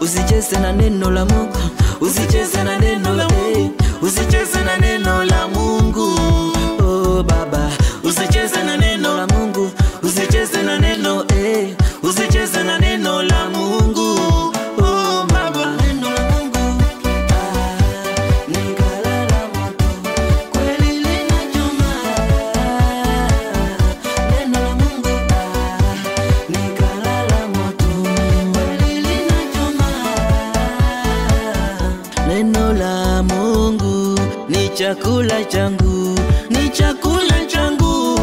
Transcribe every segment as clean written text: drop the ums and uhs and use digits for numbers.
Usicheze na neno la Mungu, usicheze na neno la Mungu, usicheze na neno la Mungu. Oh Baba, usicheze na neno la Mungu, usicheze na neno usicheze na neno la Mungu. Oh Baba, neno la Mungu ni kala la moto, kweli linachoma. Neno la Mungu ni kala la moto, kweli linachoma. Neno la Mungu ni chakula changu, ni chakula changu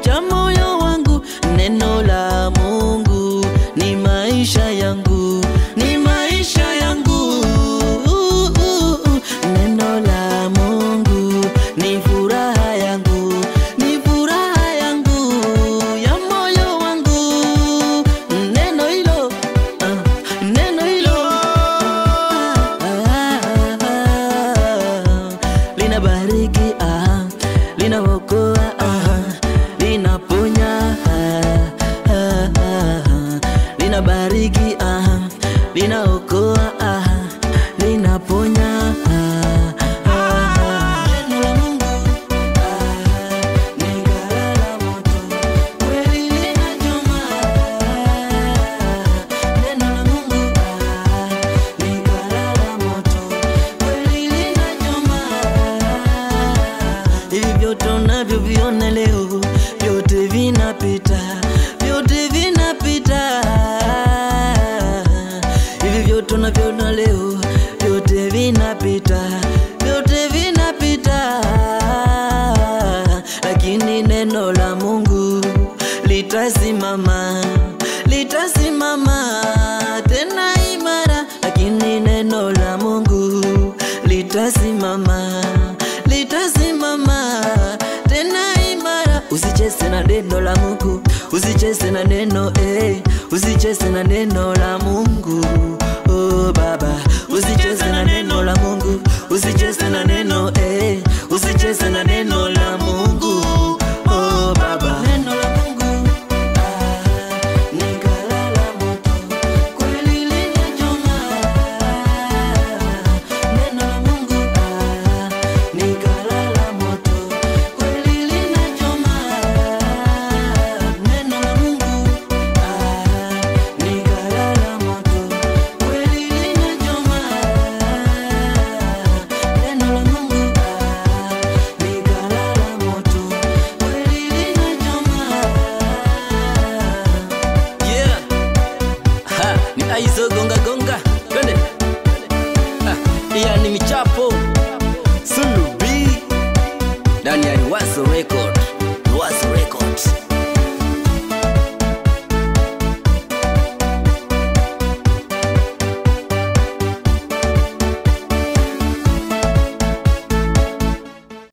cha moyo wangu. Neno la Mungu ni maisha yangu, ni maisha yangu. Neno la Mungu ni furaha yangu, ni furaha yangu ya moyo wangu. Neno hilo, neno hilo linabariki, linaokoa, linaponya, linabariki, linaokoa, linaponya. Neno la Mungu ni kala la moto, kweli linachoma. Neno la Mungu ni kala la moto, kweli linachoma. Hivyo tunavyoviona leo vyote vinapita, vyote vinapita. Hivyo tunavyoona leo vyote vinapita, vyote vinapita. Lakini neno la Mungu litasimama, litasimama tena imara. Lakini neno la Mungu litasimama, litasimama tena imara. Usicheze na neno la Mungu, usicheze na neno usicheze na neno la Mungu. Oh Baba, usicheze na neno la Mungu, usicheze na neno usicheze na neno la Mungu. Oh Baba, neno la Mungu ni kala la moto, kweli linachoma. Neno la Mungu ni kala la moto, kweli linachoma. Neno la Mungu ni kala la moto, kweli linachoma. Neno la Mungu ni kala la moto, kweli linachoma. Yeah, ni Aizogo.